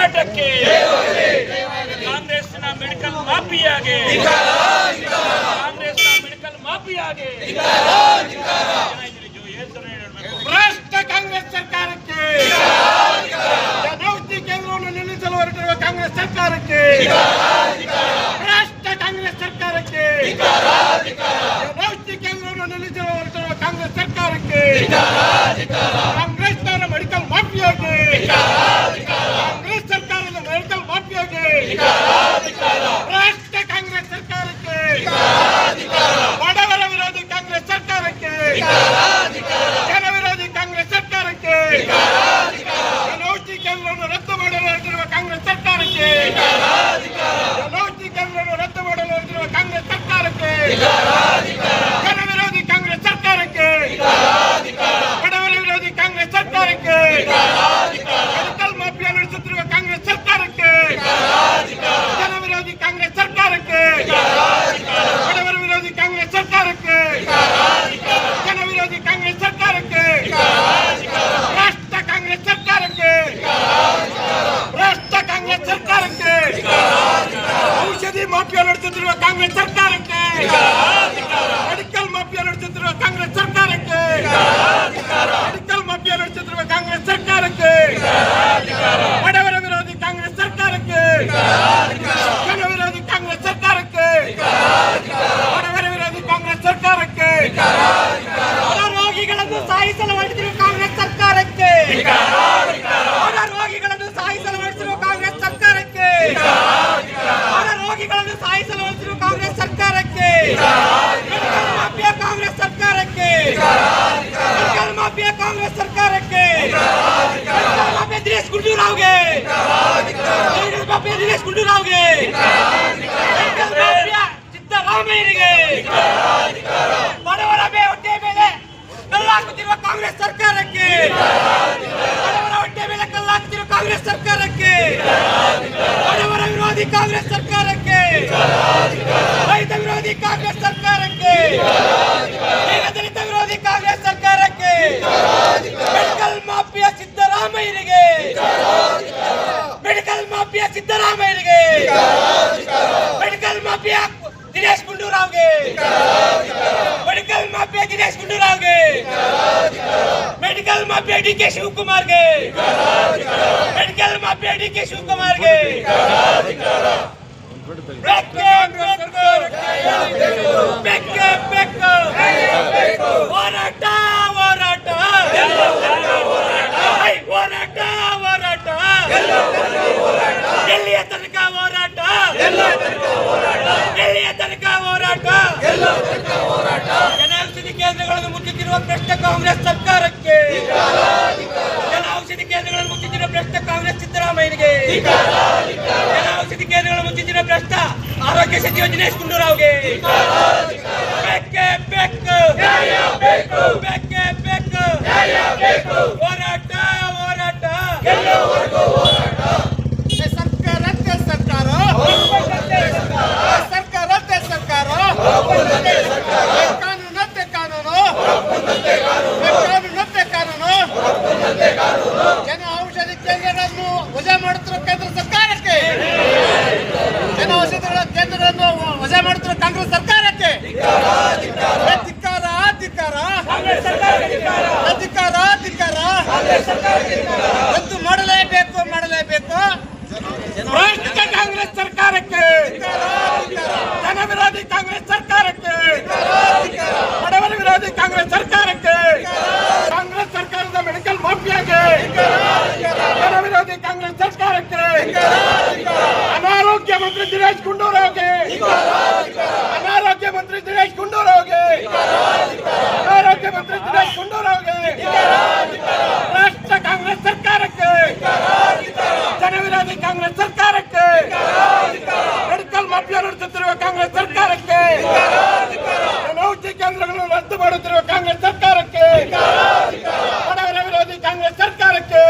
ಹೋರಾಟಕ್ಕೆ ಕಾಂಗ್ರೆಸ್ನ ಮೆಡಿಕಲ್ ಮಾಫಿಯಾಗೆ ಕಾಂಗ್ರೆಸ್ನ ಮೆಡಿಕಲ್ ಮಾಫಿಯಾಗೆ ಭ್ರಷ್ಟ ಕಾಂಗ್ರೆಸ್ ಸರ್ಕಾರಕ್ಕೆ ಜನೌಷಧಿ ಕೇಂದ್ರವನ್ನು ನಿಲ್ಲಿಸಲು ಹೊರಟಿರುವ ಕಾಂಗ್ರೆಸ್ ಸರ್ಕಾರಕ್ಕೆ ಭ್ರಷ್ಟ ಕಾಂಗ್ರೆಸ್ ಸರ್ಕಾರಕ್ಕೆ ಜನೌಷಧಿ ಕೇಂದ್ರವನ್ನು ನಿಲ್ಲಿಸಲು ಹೊರಟಿರುವ ಕಾಂಗ್ರೆಸ್ ಸರ್ಕಾರಕ್ಕೆ ಕಾಂಗ್ರೆಸ್ನ ಮೆಡಿಕಲ್ ಮಾಫಿಯಾಗೆ ಕಾಂಗ್ರೆಸ್ ಸರ್ಕಾರದ ಮೆಡಿಕಲ್ ಮಾಫಿಯಾಗೆ ಭ್ರಷ್ಟ ಕಾಂಗ್ರೆಸ್ ಸರ್ಕಾರಕ್ಕೆ ಬಡವರ ವಿರೋಧಿ ಕಾಂಗ್ರೆಸ್ ಸರ್ಕಾರಕ್ಕೆ ಜನ ವಿರೋಧಿ ಕಾಂಗ್ರೆಸ್ ಸರ್ಕಾರಕ್ಕೆ ಜನೌಷಧಿ ಕೇಂದ್ರವನ್ನು ರದ್ದು ಮಾಡಲು ಹೊರಟಿರುವ ಕಾಂಗ್ರೆಸ್ ಸರ್ಕಾರಕ್ಕೆ ಜನೌಷಧಿ ಕೇಂದ್ರವನ್ನು ರದ್ದು ಮಾಡಲು ಹೊರಟಿರುವ ಕಾಂಗ್ರೆಸ್ ಸರ್ಕಾರಕ್ಕೆ ಜನ ವಿರೋಧಿ ಕಾಂಗ್ರೆಸ್ ಸರ್ಕಾರಕ್ಕೆ ಬಡವರ ವಿರೋಧಿ ಕಾಂಗ್ರೆಸ್ ಸರ್ಕಾರಕ್ಕೆ ಮೆಡಿಕಲ್ ಮಾಫಿಯಾ ನಡೆಸುತ್ತಿರುವ ಕಾಂಗ್ರೆಸ್ ಸರ್ಕಾರಕ್ಕೆ ಜನ ವಿರೋಧಿ ಕಾಂಗ್ರೆಸ್ ಸರ್ಕಾರಕ್ಕೆ ಬಡವರ ವಿರೋಧಿ ಕಾಂಗ್ರೆಸ್ ಸರ್ಕಾರಕ್ಕೆ ಜನ ವಿರೋಧಿ ಕಾಂಗ್ರೆಸ್ ಸರ್ಕಾರಕ್ಕೆ ಭ್ರಷ್ಟ ಕಾಂಗ್ರೆಸ್ ಸರ್ಕಾರಕ್ಕೆ ಭ್ರಷ್ಟ ಕಾಂಗ್ರೆಸ್ ಸರ್ಕಾರಕ್ಕೆ ಔಷಧಿ ಮಾಫಿಯಾ ನಡೆಸುತ್ತಿರುವ ಕಾಂಗ್ರೆಸ್ ಸರ್ಕಾರಕ್ಕೆ ಮೆಡಿಕಲ್ ಮಾಫಿಯಾ ನಡೆಸುತ್ತಿರುವ ಕಾಂಗ್ರೆಸ್ ಸರ್ಕಾರಕ್ಕೆ ಮೆಡಿಕಲ್ ಮಾಫಿಯಾ ನಡೆಸುತ್ತಿರುವ ಕಾಂಗ್ರೆಸ್ ಸರ್ಕಾರಕ್ಕೆ ಬಡವರ ವಿರೋಧಿ ಕಾಂಗ್ರೆಸ್ ಸರ್ಕಾರಕ್ಕೆ ಜನ ವಿರೋಧಿ ಕಾಂಗ್ರೆಸ್ ಸರ್ಕಾರಕ್ಕೆ ಬಡವರ ವಿರೋಧಿ ಕಾಂಗ್ರೆಸ್ ಸರ್ಕಾರಕ್ಕೆ ಹೊರ ರೋಗಿಗಳನ್ನು ಸಾಯಿಸಲು ಹೊರಟಿರುವ ಕಾಂಗ್ರೆಸ್ ಸರ್ಕಾರಕ್ಕೆ ಹೊರ ರೋಗಿಗಳನ್ನು ಸಾಯಿಸಲು ಹೊರಟಿರುವ ಕಾಂಗ್ರೆಸ್ ಸರ್ಕಾರಕ್ಕೆ ಹೊರ ರೋಗಿಗಳನ್ನು ಸಾಯಿಸಲು ಹೊರಟಿರುವ ಕಾಂಗ್ರೆಸ್ ಸರ್ಕಾರಕ್ಕೆ ಮೆಡಿಕಲ್ ಮಾಫಿಯಾ ಕಾಂಗ್ರೆಸ್ ಸರ್ಕಾರಕ್ಕೆ ಮೆಡಿಕಲ್ ಮಾಫಿಯಾ ಕಾಂಗ್ರೆಸ್ ಸರ್ಕಾರಕ್ಕೆ ಮೆಡಿಕಲ್ ಮಾಫಿಯಾ ದಿನೇಶ್ ಗುಂಡೂರಾವ್ಗೆ ಮೆಡಿಕಲ್ ಮಾಫಿಯಾ ದಿನೇಶ್ ಗುಂಡೂರಾವ್ಗೆ ಮೆಡಿಕಲ್ ಮಾಫಿಯಾ ಸಿದ್ದರಾಮಯ್ಯನಿಗೆ ಬಡವರ ಹೊಟ್ಟೆ ಮೇಲೆ ಕಲ್ಲಾಕುತ್ತಿರುವ ಕಾಂಗ್ರೆಸ್ ಸರ್ಕಾರಕ್ಕೆ ಬಡವರ ಹೊಟ್ಟೆ ಮೇಲೆ ಕಲ್ಲಾಕುತ್ತಿರುವ ಕಾಂಗ್ರೆಸ್ ಸರ್ಕಾರಕ್ಕೆ ಬಡವರ ವಿರೋಧಿ ಕಾಂಗ್ರೆಸ್ ಸರ್ಕಾರಕ್ಕೆ ರೈತ ವಿರೋಧಿ ಕಾಂಗ್ರೆಸ್ ಸರ್ಕಾರಕ್ಕೆ ದಲಿತ ವಿರೋಧಿ ಕಾಂಗ್ರೆಸ್ ಸರ್ಕಾರಕ್ಕೆ ಮೆಡಿಕಲ್ ಮಾಫಿಯಾ ಸಿದ್ದರಾಮಯ್ಯನಿಗೆ ಮೆಡಿಕಲ್ ಮಾಫಿಯಾ ಸಿದ್ದರಾಮಯ್ಯನಿಗೆ ಮೆಡಿಕಲ್ ಮಾಫಿಯಾ ದಿನೇಶ್ ಗುಂಡೂರಾವ್ಗೆ ಮೆಡಿಕಲ್ ಮಾಫಿಯಾ ದಿನೇಶ್ ಗುಂಡೂರಾವ್ಗೆ ಮೆಡಿಕಲ್ ಮಾಫಿಯಾ ಡಿಕೆ ಶಿವಕುಮಾರ್ಗೆ ಮೆಡಿಕಲ್ ಮಾಫಿಯಾ ಡಿಕೆ ಶಿವಕುಮಾರ್ಗೆ ಹೋರಾಟ ಹೋರಾಟ ಹೋರಾಟ ಹೋರಾಟ ಎಲ್ಲಿಯ ತನಕ ಹೋರಾಟ ಎಲ್ಲಿಯ ತನಕ ಹೋರಾಟ ಜನೌಷಧಿ ಕೇಂದ್ರಗಳನ್ನು ಮುಚ್ಚುತ್ತಿರುವ ಭ್ರಷ್ಟ ಕಾಂಗ್ರೆಸ್ ಸರ್ಕಾರಕ್ಕೆ ಜನೌಷಧಿ ಕೇಂದ್ರಗಳನ್ನು ಮುಚ್ಚುತ್ತಿರುವ ಭ್ರಷ್ಟ ಕಾಂಗ್ರೆಸ್ ಸಿದ್ದರಾಮಯ್ಯನಿಗೆ ಜನೌಷಧಿ ಕೇಂದ್ರಗಳನ್ನು ಮುಚ್ಚುತ್ತಿರುವ ಭ್ರಷ್ಟ ಆರೋಗ್ಯ ಸಚಿವ ದಿನೇಶ್ ಗುಂಡೂರಾವ್ಗೆ ಬೇಕೇ ಬೇಕು ಬೇಕೇ ಬೇಕು ಹೋರಾಟ ಹೋರಾಟ ಸರ್ಕಾರಕ್ಕೆ ಸರ್ಕಾರ ಸರ್ಕಾರಕ್ಕೆ ಸರ್ಕಾರ ಕಾನೂನತ್ತೆ ಕಾನೂನು ಕಾನೂನತ್ತೆ ಕಾನೂನು ಜನ ಔಷಧಿ ಕೇಂದ್ರಗಳನ್ನು ವಜಾ ಮಾಡುತ್ತಿರುವ ಕೇಂದ್ರ ಸರ್ಕಾರಕ್ಕೆ ಜನ ಔಷಧಿ ಕೇಂದ್ರಗಳನ್ನು ವಜಾ ಮಾಡುತ್ತಿರುವ ಕಾಂಗ್ರೆಸ್ ಸರ್ಕಾರಕ್ಕೆ ಧಿಕ್ಕಾರ ಧಿಕ್ಕಾರ ಅಧಿಕಾರ ಅಧಿಕಾರ ರದ್ದು ಮಾಡಲೇಬೇಕು ಮಾಡಲೇಬೇಕು ಭ್ರಷ್ಟ ಕಾಂಗ್ರೆಸ್ ಸರ್ಕಾರಕ್ಕೆ ಜನ ವಿರೋಧಿ ಕಾಂಗ್ರೆಸ್ ಸರ್ಕಾರಕ್ಕೆ ಬಡವರ ವಿರೋಧಿ ಕಾಂಗ್ರೆಸ್ ಸರ್ಕಾರಕ್ಕೆ ಕಾಂಗ್ರೆಸ್ ಸರ್ಕಾರದ ಮೆಡಿಕಲ್ ಮಾಫಿಯಾಗೆ ಜನ ವಿರೋಧಿ ಕಾಂಗ್ರೆಸ್ ಸರ್ಕಾರಕ್ಕೆ ಅನಾರೋಗ್ಯ ಮಂತ್ರಿ ದಿನೇಶ್ ಗುಂಡೂರಾವ್ಗೆ ಅನಾರೋಗ್ಯ ಮಂತ್ರಿ ದಿನೇಶ್ ಗುಂಡೂರಾವ್ಗೆ ಆರೋಗ್ಯ ಮಂತ್ರಿ ದಿನೇಶ್ ಗುಂಡೂರಾವ್ಗೆ ಭ್ರಷ್ಟ ಕಾಂಗ್ರೆಸ್ ಸರ್ಕಾರಕ್ಕೆ ಜನ ವಿರೋಧಿ ಕಾಂಗ್ರೆಸ್ ಸರ್ಕಾರಕ್ಕೆ ಮೆಡಿಕಲ್ ಮಾಫಿಯಾ ನಡೆಸುತ್ತಿರುವ ಕಾಂಗ್ರೆಸ್ ಸರ್ಕಾರಕ್ಕೆ ಜನೌಷಧಿ ಕೇಂದ್ರಗಳನ್ನು ರದ್ದು ಮಾಡುತ್ತಿರುವ ಕಾಂಗ್ರೆಸ್ ಸರ್ಕಾರಕ್ಕೆ ಬಡವರ ವಿರೋಧಿ ಕಾಂಗ್ರೆಸ್ ಸರ್ಕಾರಕ್ಕೆ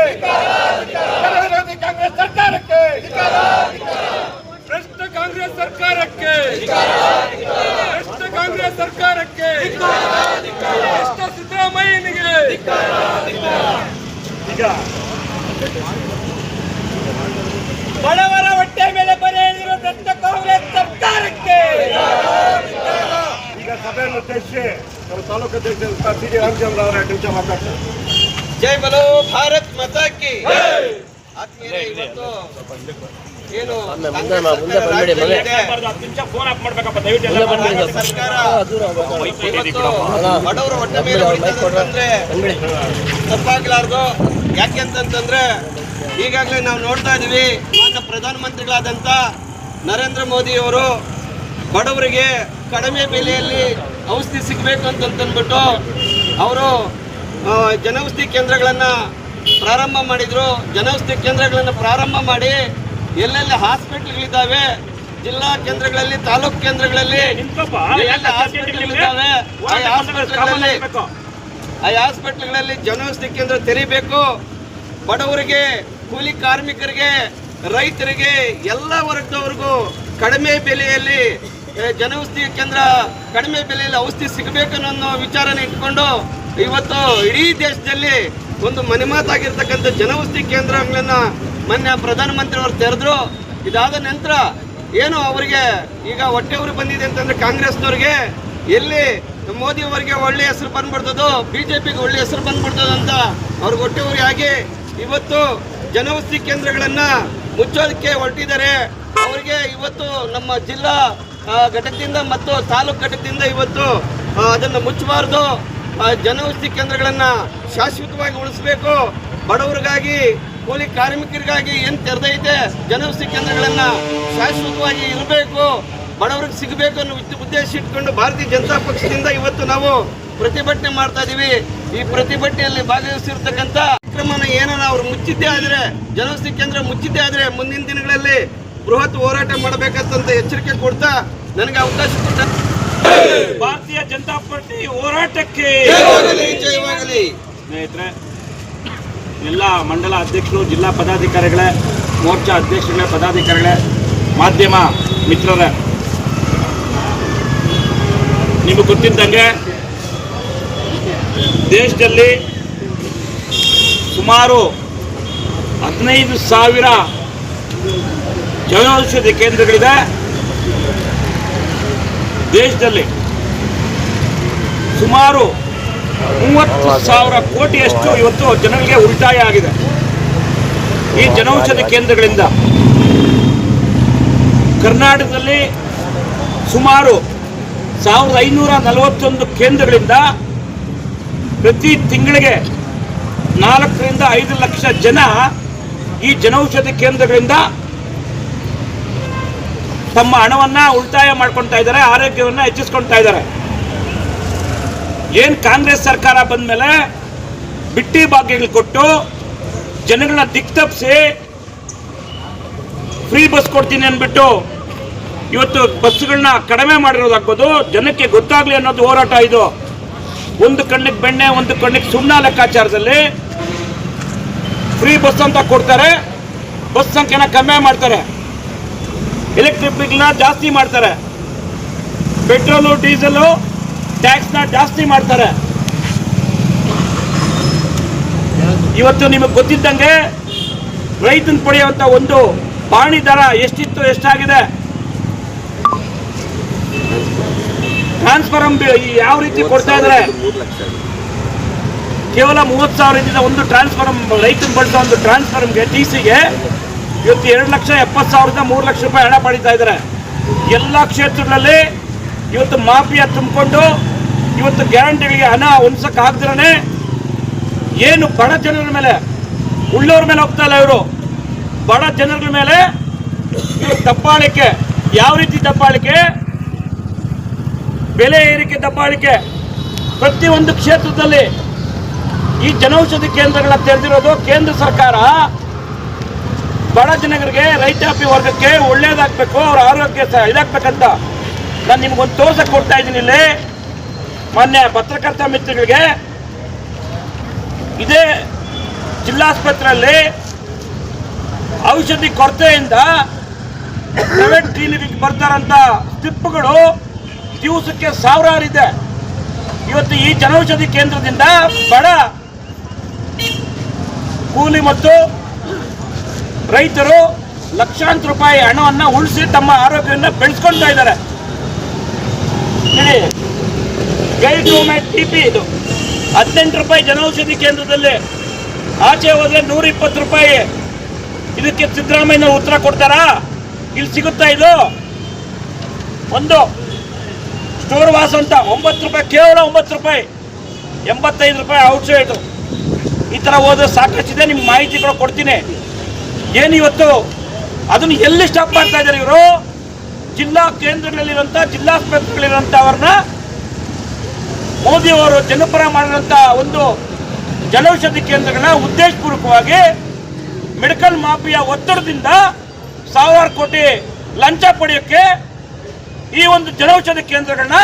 ಜನ ವಿರೋಧಿ ಕಾಂಗ್ರೆಸ್ ಸರ್ಕಾರಕ್ಕೆ ಭ್ರಷ್ಟ ಕಾಂಗ್ರೆಸ್ ಸರ್ಕಾರಕ್ಕೆ ಭ್ರಷ್ಟ ಕಾಂಗ್ರೆಸ್ ಸರ್ಕಾರಕ್ಕೆ ಭ್ರಷ್ಟ ಸಿದ್ದರಾಮಯ್ಯನಿಗೆ ಈಗ ಕಾರ್ಯದರ್ಶಿ ತಾಲೂಕು ಅಧ್ಯಕ್ಷ ಸಿ ಡಿ ರಾಮಚಂದ್ರ ಅವರ 2 ನಿಮಿಷ ಮಾತಾಡ್ತಾರೆ. ಜೈ ಬಲೋ ಭಾರತ್ ಮಾತಾ ಕಿ. ಆತ್ಮೀಯರೇ, ಇವತ್ತು ಏನು ಸರ್ಕಾರ ಬಡವರ ಹೊಟ್ಟೆ ಮೇಲೆ ಹೊಡಿತಂದ್ರೆ ತಪ್ಪಾಗ್ಲಾರ್ದು. ಯಾಕೆಂತಂದ್ರೆ ಈಗಾಗಲೇ ನಾವು ನೋಡ್ತಾ ಇದೀವಿ, ಮಾನ್ಯ ಪ್ರಧಾನಮಂತ್ರಿಗಳಾದಂಥ ನರೇಂದ್ರ ಮೋದಿ ಅವರು ಬಡವರಿಗೆ ಕಡಿಮೆ ಬೆಲೆಯಲ್ಲಿ ಔಷಧಿ ಸಿಗಬೇಕು ಅಂತಂದ್ಬಿಟ್ಟು ಅವರು ಜನೌಷಧಿ ಕೇಂದ್ರಗಳನ್ನು ಪ್ರಾರಂಭ ಮಾಡಿದರು. ಜನೌಷಧಿ ಕೇಂದ್ರಗಳನ್ನು ಪ್ರಾರಂಭ ಮಾಡಿ ಎಲ್ಲೆಲ್ಲಿ ಹಾಸ್ಪಿಟ್ಲ್ಗಳಿದ್ದಾವೆ, ಜಿಲ್ಲಾ ಕೇಂದ್ರಗಳಲ್ಲಿ, ತಾಲೂಕು ಕೇಂದ್ರಗಳಲ್ಲಿ ಹಾಸ್ಪಿಟ್ಲ್ಗಳಿದ್ದಾವೆ, ಆ ಹಾಸ್ಪಿಟ್ಲ್ಗಳಲ್ಲಿ ಜನೌಷಧಿ ಕೇಂದ್ರ ತೆರೀಬೇಕು. ಬಡವರಿಗೆ, ಕೂಲಿ ಕಾರ್ಮಿಕರಿಗೆ, ರೈತರಿಗೆ, ಎಲ್ಲ ವರ್ಗದವ್ರಿಗೂ ಕಡಿಮೆ ಬೆಲೆಯಲ್ಲಿ ಜನೌಷಧಿ ಕೇಂದ್ರ, ಕಡಿಮೆ ಬೆಲೆಯಲ್ಲಿ ಔಷಧಿ ಸಿಗಬೇಕನ್ನೋ ವಿಚಾರನ ಇಟ್ಕೊಂಡು ಇವತ್ತು ಇಡೀ ದೇಶದಲ್ಲಿ ಒಂದು ಮನೆಮಾತಾಗಿರ್ತಕ್ಕಂಥ ಜನೌಷಧಿ ಕೇಂದ್ರಗಳನ್ನು ಮೊನ್ನೆ ಪ್ರಧಾನಮಂತ್ರಿ ಅವರು ತೆರೆದ್ರು. ಇದಾದ ನಂತರ ಏನು ಅವರಿಗೆ ಈಗ ಹೊಟ್ಟೆ ಊರು ಬಂದಿದೆ ಅಂತಂದ್ರೆ ಕಾಂಗ್ರೆಸ್ನವ್ರಿಗೆ, ಎಲ್ಲಿ ಮೋದಿ ಅವರಿಗೆ ಒಳ್ಳೆ ಹೆಸರು ಬಂದ್ಬಿಡ್ತದೋ, ಬಿಜೆಪಿಗೆ ಒಳ್ಳೆ ಹೆಸರು ಬಂದ್ಬಿಡ್ತದ ಅಂತ ಅವ್ರಿಗೆ ಹೊಟ್ಟೆ ಊರಿ ಆಗಿ ಇವತ್ತು ಜನೌಷಧಿ ಕೇಂದ್ರಗಳನ್ನು ಮುಚ್ಚೋದಕ್ಕೆ ಹೊರಟಿದ್ದಾರೆ. ಅವರಿಗೆ ಇವತ್ತು ನಮ್ಮ ಜಿಲ್ಲಾ ಘಟಕದಿಂದ ಮತ್ತು ತಾಲೂಕು ಘಟಕದಿಂದ ಇವತ್ತು ಅದನ್ನು ಮುಚ್ಚಬಾರ್ದು, ಜನೌಷಧಿ ಕೇಂದ್ರಗಳನ್ನು ಶಾಶ್ವತವಾಗಿ ಉಳಿಸಬೇಕು. ಬಡವರಿಗಾಗಿ, ಕೂಲಿ ಕಾರ್ಮಿಕರಿಗಾಗಿ ಏನು ತೆರೆದೈತೆ ಜನೌಷಧಿ ಕೇಂದ್ರಗಳನ್ನು ಶಾಶ್ವತವಾಗಿ ಇರಬೇಕು, ಬಡವರಿಗೆ ಸಿಗಬೇಕು ಅನ್ನೋ ಉದ್ದೇಶ ಇಟ್ಕೊಂಡು ಭಾರತೀಯ ಜನತಾ ಪಕ್ಷದಿಂದ ಇವತ್ತು ನಾವು ಪ್ರತಿಭಟನೆ ಮಾಡ್ತಾ ಇದೀವಿ. ಈ ಪ್ರತಿಭಟನೆಯಲ್ಲಿ ಭಾಗವಹಿಸಿರ್ತಕ್ಕಂಥ ಕ್ರಮನ ಏನಾರ ಅವ್ರು ಮುಚ್ಚಿದ್ದೇ ಆದರೆ, ಜನೌಷಧಿ ಕೇಂದ್ರ ಮುಚ್ಚಿದ್ದೇ ಆದರೆ ಮುಂದಿನ ದಿನಗಳಲ್ಲಿ ಬೃಹತ್ ಹೋರಾಟ ಮಾಡಬೇಕಂತ ಎಚ್ಚರಿಕೆ ಕೊಡ್ತಾ ನನಗೆ ಅವಕಾಶ ಕೊಟ್ಟ ಭಾರತೀಯ ಜನತಾ ಪಾರ್ಟಿ ಹೋರಾಟಕ್ಕೆ ಸ್ನೇಹಿತರೆ, ಎಲ್ಲ ಮಂಡಲ ಅಧ್ಯಕ್ಷರು, ಜಿಲ್ಲಾ ಪದಾಧಿಕಾರಿಗಳೇ, ಮೋರ್ಚಾ ಅಧ್ಯಕ್ಷಗಳೇ, ಪದಾಧಿಕಾರಿಗಳೇ, ಮಾಧ್ಯಮ ಮಿತ್ರರೇ, ನಿಮಗೆ ಗೊತ್ತಿದ್ದಂಗೆ ದೇಶದಲ್ಲಿ ಸುಮಾರು 15,000 ಜನೌಷಧಿ ಕೇಂದ್ರಗಳಿದೆ. ದೇಶದಲ್ಲಿ ಸುಮಾರು 30,000 ಕೋಟಿಯಷ್ಟು ಇವತ್ತು ಜನಗಳಿಗೆ ಉಳಿತಾಯ ಆಗಿದೆ. ಈ ಜನೌಷಧಿ ಕೇಂದ್ರಗಳಿಂದ ಕರ್ನಾಟಕದಲ್ಲಿ ಸುಮಾರು 1,541 ಕೇಂದ್ರಗಳಿಂದ ಪ್ರತಿ ತಿಂಗಳಿಗೆ 4 ರಿಂದ 5 ಲಕ್ಷ ಜನ ಈ ಜನೌಷಧಿ ಕೇಂದ್ರಗಳಿಂದ ತಮ್ಮ ಹಣವನ್ನು ಉಳಿತಾಯ ಮಾಡ್ಕೊಳ್ತಾ ಇದ್ದಾರೆ, ಆರೋಗ್ಯವನ್ನು ಹೆಚ್ಚಿಸ್ಕೊಳ್ತಾ ಇದ್ದಾರೆ. ಏನು ಕಾಂಗ್ರೆಸ್ ಸರ್ಕಾರ ಬಂದ ಮೇಲೆ ಬಿಟ್ಟಿ ಭಾಗ್ಯಗಳು ಕೊಟ್ಟು ಜನಗಳನ್ನ ದಿಕ್ತಪ್ಪಿಸಿ ಫ್ರೀ ಬಸ್ ಕೊಡ್ತೀನಿ ಅಂದ್ಬಿಟ್ಟು ಇವತ್ತು ಬಸ್ಗಳನ್ನ ಕಡಿಮೆ ಮಾಡಿರೋದಾಗ್ಬೋದು, ಜನಕ್ಕೆ ಗೊತ್ತಾಗ್ಲಿ ಅನ್ನೋದು ಹೋರಾಟ ಇದು. ಒಂದು ಕಣ್ಣಿಗೆ ಬೆಣ್ಣೆ, ಒಂದು ಕಣ್ಣಿಗೆ ಸುಣ್ಣ ಲೆಕ್ಕಾಚಾರದಲ್ಲಿ ಫ್ರೀ ಬಸ್ ಅಂತ ಕೊಡ್ತಾರೆ, ಬಸ್ ಸಂಖ್ಯೆನ ಕಮ್ಮಿ ಮಾಡ್ತಾರೆ, ಎಲೆಕ್ಟ್ರಿಕ್ ವೆಹಿಕಲ್ನ ಜಾಸ್ತಿ ಮಾಡ್ತಾರೆ, ಪೆಟ್ರೋಲು ಡೀಸೆಲು ಟ್ಯಾಕ್ಸ್ನ ಜಾಸ್ತಿ ಮಾಡ್ತಾರೆ. ಇವತ್ತು ನಿಮಗೆ ಗೊತ್ತಿದ್ದಂಗೆ ರೈತನ ಪಡೆಯುವಂಥ ಒಂದು ಪಾಣಿ ದರ ಎಷ್ಟಿತ್ತು, ಎಷ್ಟಾಗಿದೆ, ಟ್ರಾನ್ಸ್ಫಾರಮ್ ಯಾವ ರೀತಿ ಕೊಡ್ತಾ ಇದ್ದಾರೆ. ಕೇವಲ 30,000 ಒಂದು ಟ್ರಾನ್ಸ್ಫಾರಮ್, ರೈತನ ಬಳಸೋ ಒಂದು ಟ್ರಾನ್ಸ್ಫಾರಮ್ಗೆ TCಗೆ ಇವತ್ತು 2,70,000 3 ಲಕ್ಷ ರೂಪಾಯಿ ಹಣ ಪಡೀತಾ ಇದ್ದಾರೆ. ಎಲ್ಲ ಕ್ಷೇತ್ರಗಳಲ್ಲಿ ಇವತ್ತು ಮಾಫಿಯಾ ತುಂಬಿಕೊಂಡು ಇವತ್ತು ಗ್ಯಾರಂಟಿಗಳಿಗೆ ಹಣ ಹೊಂದ್ಸಕ್ಕೆ ಆಗ್ದಿರೇ ಏನು ಬಡ ಜನರ ಮೇಲೆ, ಉಳ್ಳೋರ ಮೇಲೆ ಹೋಗ್ತಾ ಇಲ್ಲ, ಇವರು ಬಡ ಜನರ ಮೇಲೆ ದಬ್ಬಾಳಿಕೆ. ಯಾವ ರೀತಿ ದಬ್ಬಾಳಿಕೆ? ಬೆಲೆ ಏರಿಕೆ ದಬ್ಬಾಳಿಕೆ. ಪ್ರತಿಯೊಂದು ಕ್ಷೇತ್ರದಲ್ಲಿ ಈ ಜನೌಷಧಿ ಕೇಂದ್ರಗಳ ತೆರೆದಿರೋದು ಕೇಂದ್ರ ಸರ್ಕಾರ ಬಡ ಜನರಿಗೆ, ರೈತಾಪಿ ವರ್ಗಕ್ಕೆ ಒಳ್ಳೇದಾಗಬೇಕು, ಅವ್ರ ಆರೋಗ್ಯ ಇದಾಗಬೇಕಂತ ನಾನು ನಿಮ್ಗೊಂದು ತೋರ್ಸಕ್ಕೆ ಕೊಡ್ತಾ ಇದ್ದೀನಿ. ಇಲ್ಲಿ ಮಾನ್ಯ ಪತ್ರಕರ್ತ ಮಿತ್ರಗಳಿಗೆ, ಇದೇ ಜಿಲ್ಲಾಸ್ಪತ್ರೆಯಲ್ಲಿ ಔಷಧಿ ಕೊರತೆಯಿಂದ ಪ್ರೈವೇಟ್ ಕ್ಲಿನಿಕ್ ಬರ್ತಾರಂತ ಸ್ಲಿಪ್ಗಳು ದಿವಸಕ್ಕೆ 1000 ಇದೆ. ಇವತ್ತು ಈ ಜನೌಷಧಿ ಕೇಂದ್ರದಿಂದ ಬಡ ಕೂಲಿ ಮತ್ತು ರೈತರು ಲಕ್ಷಾಂತರ ರೂಪಾಯಿ ಹಣವನ್ನು ಉಳಿಸಿ ತಮ್ಮ ಆರೋಗ್ಯವನ್ನು ಬೆಳೆಸ್ಕೊಳ್ತಾ ಇದ್ದಾರೆ. ಗೈಡ್ ಟಿಪಿ ಇದು 18 ರೂಪಾಯಿ ಜನೌಷಧಿ ಕೇಂದ್ರದಲ್ಲಿ, ಆಚೆ ಹೋದ್ರೆ 120 ರೂಪಾಯಿ. ಇದಕ್ಕೆ ಸಿದ್ದರಾಮಯ್ಯ ಉತ್ತರ ಕೊಡ್ತಾರಾ? ಇಲ್ಲಿ ಸಿಗುತ್ತಾ ಇದು? ಒಂದು ಸ್ಟೋರ್ ವಾಸ್ ಅಂತ 9 ರೂಪಾಯಿ, ಕೇವಲ 9 ರೂಪಾಯಿ, 85 ರೂಪಾಯಿ ಔಟ್ಸೈಡ್. ಈ ಥರ ಹೋದ್ರೆ ಸಾಕಷ್ಟಿದೆ, ನಿಮ್ಗೆ ಮಾಹಿತಿಗಳು ಕೊಡ್ತೀನಿ. ಏನು ಇವತ್ತು ಅದನ್ನು ಎಲ್ಲಿ ಸ್ಟಾಪ್ ಮಾಡ್ತಾ ಇದ್ದಾರೆ ಇವರು? ಜಿಲ್ಲಾ ಕೇಂದ್ರಗಳಲ್ಲಿರುವಂಥ, ಜಿಲ್ಲಾಸ್ಪತ್ರೆಗಳಿರುವಂಥ ಅವ್ರನ್ನ ಮೋದಿಯವರು ಜನಪರ ಮಾಡಿರುವಂಥ ಒಂದು ಜನೌಷಧಿ ಕೇಂದ್ರಗಳನ್ನ ಉದ್ದೇಶಪೂರ್ವಕವಾಗಿ ಮೆಡಿಕಲ್ ಮಾಫಿಯಾ ಒತ್ತಡದಿಂದ ಸಾವಿರಾರು ಕೋಟಿ ಲಂಚ ಪಡೆಯೋಕ್ಕೆ ಈ ಒಂದು ಜನೌಷಧಿ ಕೇಂದ್ರಗಳನ್ನ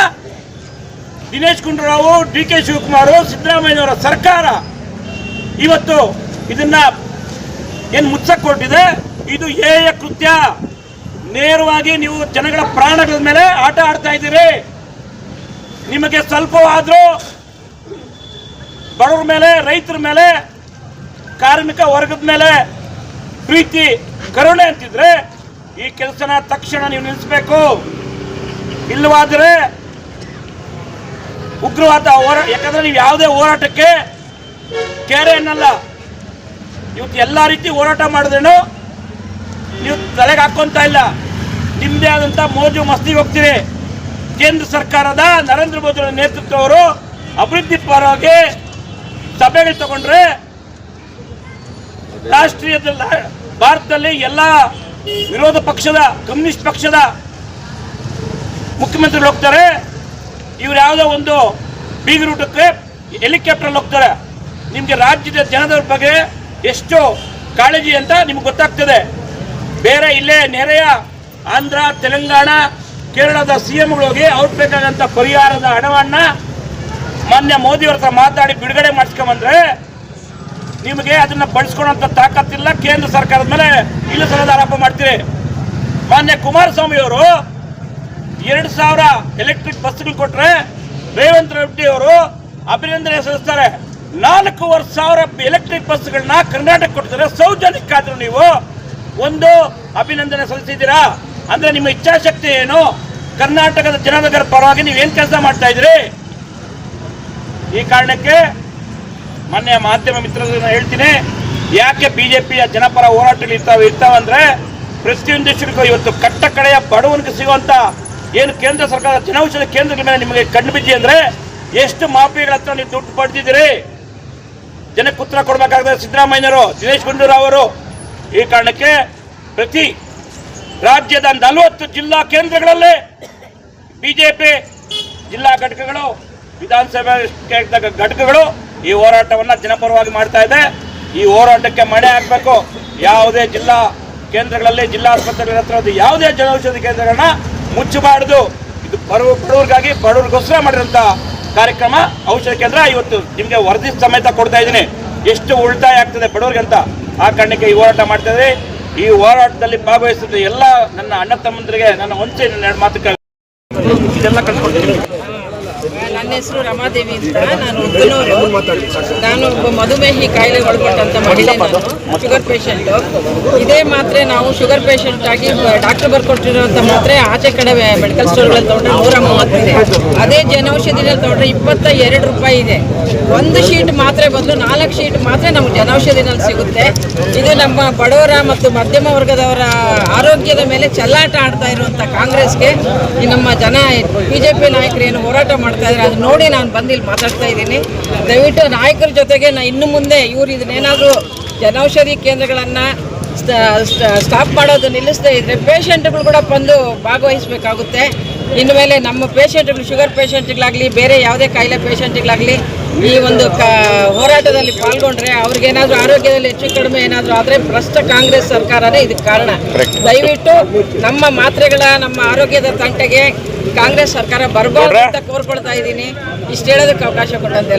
ದಿನೇಶ್ ಗುಂಡೂರಾವ್, ಡಿ ಕೆ ಶಿವಕುಮಾರ್, ಸಿದ್ದರಾಮಯ್ಯನವರ ಸರ್ಕಾರ ಇವತ್ತು ಇದನ್ನ ಏನು ಮುಚ್ಚಕ್ಕೆ ಹೊರಟಿದೆ. ಇದು ಹೇಯ ಕೃತ್ಯ. ನೇರವಾಗಿ ನೀವು ಜನಗಳ ಪ್ರಾಣಗಳ ಮೇಲೆ ಆಟ ಆಡ್ತಾ ಇದ್ದೀರಿ. ನಿಮಗೆ ಸ್ವಲ್ಪವಾದರೂ ಬಡವರ ಮೇಲೆ, ರೈತರ ಮೇಲೆ, ಕಾರ್ಮಿಕ ವರ್ಗದ ಮೇಲೆ ಪ್ರೀತಿ, ಕರುಣೆ ಅಂತಿದ್ರೆ ಈ ಕೆಲಸನ ತಕ್ಷಣ ನೀವು ನಿಲ್ಲಿಸಬೇಕು. ಇಲ್ಲವಾದರೆ ಉಗ್ರವಾದ ಹೋರಾಟ, ಯಾಕಂದ್ರೆ ನೀವು ಯಾವುದೇ ಹೋರಾಟಕ್ಕೆ ಕೇರೆ ಅನ್ನಲ್ಲ. ಇವತ್ತು ಎಲ್ಲ ರೀತಿ ಹೋರಾಟ ಮಾಡಿದ್ರೇನು ನೀವು ತಲೆಗೆ ಹಾಕೊಂತ ಇಲ್ಲ. ನಿಮ್ಮದೇ ಆದಂಥ ಮೋಜು ಮಸ್ತಿಗೆ ಹೋಗ್ತೀರಿ. ಕೇಂದ್ರ ಸರ್ಕಾರದ ನರೇಂದ್ರ ಮೋದಿ ಅವರ ನೇತೃತ್ವವರು ಅಭಿವೃದ್ಧಿ ಪರವಾಗಿ ಸಭೆಗಳು ತಗೊಂಡ್ರೆ ರಾಷ್ಟ್ರೀಯದಲ್ಲಿ ಭಾರತದಲ್ಲಿ ಎಲ್ಲ ವಿರೋಧ ಪಕ್ಷದ, ಕಮ್ಯುನಿಸ್ಟ್ ಪಕ್ಷದ ಮುಖ್ಯಮಂತ್ರಿಗಳು ಹೋಗ್ತಾರೆ. ಇವ್ರು ಯಾವುದೋ ಒಂದು ಬೀಗ ರೂಟಕ್ಕೆ ಹೆಲಿಕಾಪ್ಟರ್ ಹೋಗ್ತಾರೆ. ನಿಮಗೆ ರಾಜ್ಯದ ಜನರ ಬಗ್ಗೆ ಎಷ್ಟು ಕಾಳಜಿ ಅಂತ ನಿಮ್ಗೆ ಗೊತ್ತಾಗ್ತದೆ. ಬೇರೆ ಇಲ್ಲೇ ನೆರೆಯ ಆಂಧ್ರ, ತೆಲಂಗಾಣ, ಕೇರಳದ CMಗಳು ಹೋಗಿ ಅವ್ರು ಬೇಕಾದಂಥ ಪರಿಹಾರದ ಹಣವನ್ನ ಮಾನ್ಯ ಮೋದಿಯವ್ರ ಹತ್ರ ಮಾತಾಡಿ ಬಿಡುಗಡೆ ಮಾಡಿಸ್ಕೊಂಬಂದ್ರೆ ನಿಮಗೆ ಅದನ್ನ ಬಳಸ್ಕೊಳ್ಳೋಂಥ ತಾಕತ್ತಿಲ್ಲ. ಕೇಂದ್ರ ಸರ್ಕಾರದ ಮೇಲೆ ಇಲ್ಲಸಲ್ಲದ ಆರೋಪ ಮಾಡ್ತೀರಿ. ಮಾನ್ಯ ಕುಮಾರಸ್ವಾಮಿ ಅವರು 2000 ಎಲೆಕ್ಟ್ರಿಕ್ ಬಸ್ಗಳು ಕೊಟ್ರೆ ರೇವಂತ್ ರೆಡ್ಡಿ ಅವರು ಅಭಿನಂದನೆ ಸಲ್ಲಿಸ್ತಾರೆ. 4000 ಎಲೆಕ್ಟ್ರಿಕ್ ಬಸ್ಗಳನ್ನ ಕರ್ನಾಟಕ ಕೊಡ್ತಾರೆ. ಸೌಜನ್ಯಕ್ಕೆ ಆದ್ರೂ ನೀವು ಒಂದು ಅಭಿನಂದನೆ ಸಲ್ಲಿಸಿದ್ದೀರಾ ಅಂದ್ರೆ ನಿಮ್ಮ ಇಚ್ಛಾಶಕ್ತಿ ಏನು? ಕರ್ನಾಟಕದ ಜನರ ಪರವಾಗಿ ನೀವೇನು ಕೆಲಸ ಮಾಡ್ತಾ ಇದ್ರಿ? ಈ ಕಾರಣಕ್ಕೆ ಮಾನ್ಯ ಮಾಧ್ಯಮ ಮಿತ್ರರನ್ನ ಹೇಳ್ತೀನಿ, ಯಾಕೆ ಬಿಜೆಪಿಯ ಜನಪರ ಹೋರಾಟಗಳು ಇರ್ತಾವಂದ್ರೆ ಪ್ರತಿಯೊಂದು ದೇಶಕ್ಕೂ ಇವತ್ತು ಕಟ್ಟ ಕಡೆಯ ಬಡವನಿಗೆ ಸಿಗುವಂತ ಏನು ಕೇಂದ್ರ ಸರ್ಕಾರದ ಜನೌಷಧಿ ಕೇಂದ್ರಗಳ ಮೇಲೆ ನಿಮಗೆ ಕಣ್ಣು ಬಿದ್ದಿ ಅಂದ್ರೆ ಎಷ್ಟು ಮಾಫಿಯಾಗಳ ಹತ್ರ ನೀವು ದುಡ್ಡು ಪಡೆದಿದ್ದೀರಿ? ಜನಕ್ಕೆ ಉತ್ತರ ಕೊಡಬೇಕಾದ್ರೆ ಸಿದ್ದರಾಮಯ್ಯನವರು, ದಿನೇಶ್ ಗುಂಡೂರಾವ್ ಅವರು. ಈ ಕಾರಣಕ್ಕೆ ಪ್ರತಿ ರಾಜ್ಯದ 40 ಜಿಲ್ಲಾ ಕೇಂದ್ರಗಳಲ್ಲಿ ಬಿಜೆಪಿ ಜಿಲ್ಲಾ ಘಟಕಗಳು, ವಿಧಾನಸಭೆ ಘಟಕಗಳು ಈ ಹೋರಾಟವನ್ನು ಜನಪರವಾಗಿ ಮಾಡ್ತಾ ಇದೆ. ಈ ಹೋರಾಟಕ್ಕೆ ಮಣೆ ಹಾಕಬೇಕು. ಯಾವುದೇ ಜಿಲ್ಲಾ ಕೇಂದ್ರಗಳಲ್ಲಿ, ಜಿಲ್ಲಾ ಆಸ್ಪತ್ರೆಗಳ ಹತ್ರ ಯಾವುದೇ ಜನೌಷಧಿ ಕೇಂದ್ರಗಳನ್ನ ಮುಚ್ಚಬಾರದು. ಇದು ಬಡವರಿಗಾಗಿ, ಬಡವರಿಗೋಸ್ಕರ ಮಾಡಿರೋಂಥ ಕಾರ್ಯಕ್ರಮ ಔಷಧ ಕೇಂದ್ರ. ಇವತ್ತು ನಿಮಗೆ ವರದಿ ಸಮೇತ ಕೊಡ್ತಾ ಇದ್ದೀನಿ ಎಷ್ಟು ಉಳಿತಾಯ ಆಗ್ತದೆ ಬಡವರಿಗೆ ಅಂತ. ಆ ಕಾರಣಕ್ಕೆ ಈ ಹೋರಾಟ ಮಾಡ್ತಾ ಇದ್ದೀವಿ. ಈ ಹೋರಾಟದಲ್ಲಿ ಭಾಗವಹಿಸಿದ ಎಲ್ಲ ನನ್ನ ಅಣ್ಣ ತಮ್ಮಂದರಿಗೆ ನನ್ನ ಒಂಚೆ ಎರಡು ಮಾತು ಇದೆಲ್ಲ ಕಳ್ಕೊಡ್ತೀನಿ. ನನ್ನ ಹೆಸರು ರಮಾದೇವಿ ಅಂತ. ನಾನು ಉದ್ದನೂರು. ನಾನು ಒಬ್ಬ ಮಧುಮೇಹಿ ಕಾಯಿಲೆ ಒಳಪಟ್ಟಂತ ಮಹಿಳೆ. ನಾನು ಶುಗರ್ ಪೇಷಂಟು. ಇದೇ ಮಾತ್ರೆ ನಾವು ಶುಗರ್ ಪೇಷಂಟ್ ಆಗಿ ಡಾಕ್ಟರ್ ಬರ್ಕೊಟ್ಟಿರೋಂಥ ಮಾತ್ರೆ ಆಚೆ ಕಡೆ ಮೆಡಿಕಲ್ ಸ್ಟೋರ್ಗಳಲ್ಲಿ ತೊಗೊಂಡ್ರೆ 130 ಇದೆ. ಅದೇ ಜನೌಷಧಿನಲ್ಲಿ ತೊಗೊಂಡ್ರೆ 22 ರೂಪಾಯಿ ಇದೆ. ಒಂದು ಶೀಟ್ ಮಾತ್ರೆ ಬದಲು 4 ಶೀಟ್ ಮಾತ್ರೆ ನಮ್ಗೆ ಜನೌಷಧಿನಲ್ಲಿ ಸಿಗುತ್ತೆ. ಇದು ನಮ್ಮ ಬಡವರ ಮತ್ತು ಮಧ್ಯಮ ವರ್ಗದವರ ಆರೋಗ್ಯದ ಮೇಲೆ ಚೆಲ್ಲಾಟ ಆಡ್ತಾ ಇರುವಂಥ ಕಾಂಗ್ರೆಸ್ಗೆ ಈ ನಮ್ಮ ಜನ ಬಿಜೆಪಿ ನಾಯಕರು ಏನು ಹೋರಾಟ ಮಾಡ್ತಾ ಇದ್ದಾರೆ ಅದು ನೋಡಿ ನಾನು ಬಂದು ಇಲ್ಲಿ ಮಾತಾಡ್ತಾ ಇದ್ದೀನಿ. ದಯವಿಟ್ಟು ನಾಯಕರ ಜೊತೆಗೆ ಇನ್ನು ಮುಂದೆ ಇವರು ಇದನ್ನೇನಾದರೂ ಜನೌಷಧಿ ಕೇಂದ್ರಗಳನ್ನು ಸ್ಟಾಪ್ ಮಾಡೋದು ನಿಲ್ಲಿಸದೇ ಇದ್ದರೆ ಪೇಷಂಟ್ಗಳು ಕೂಡ ಬಂದು ಭಾಗವಹಿಸಬೇಕಾಗುತ್ತೆ. ಇನ್ನು ಮೇಲೆ ನಮ್ಮ ಪೇಷಂಟ್ಗಳು, ಶುಗರ್ ಪೇಷಂಟ್ಗಳಾಗಲಿ, ಬೇರೆ ಯಾವುದೇ ಕಾಯಿಲೆ ಪೇಷಂಟ್ಗಳಾಗಲಿ ಈ ಒಂದು ಹೋರಾಟದಲ್ಲಿ ಪಾಲ್ಗೊಂಡ್ರೆ ಅವ್ರಿಗೇನಾದರೂ ಆರೋಗ್ಯದಲ್ಲಿ ಹೆಚ್ಚು ಕಡಿಮೆ ಏನಾದರೂ ಆದರೆ ಭ್ರಷ್ಟ ಕಾಂಗ್ರೆಸ್ ಸರ್ಕಾರನೇ ಇದಕ್ಕೆ ಕಾರಣ. ದಯವಿಟ್ಟು ನಮ್ಮ ಮಾತ್ರೆಗಳ, ನಮ್ಮ ಆರೋಗ್ಯದ ತಂಟೆಗೆ ಕಾಂಗ್ರೆಸ್ ಸರ್ಕಾರ ಬರಬಾರ್ದು ಅಂತ ಕೋರ್ಕೊಳ್ತಾ ಇದ್ದೀನಿ. ಇಷ್ಟು ಹೇಳೋದಕ್ಕೆ ಅವಕಾಶ ಕೊಟ್ಟಂತೆ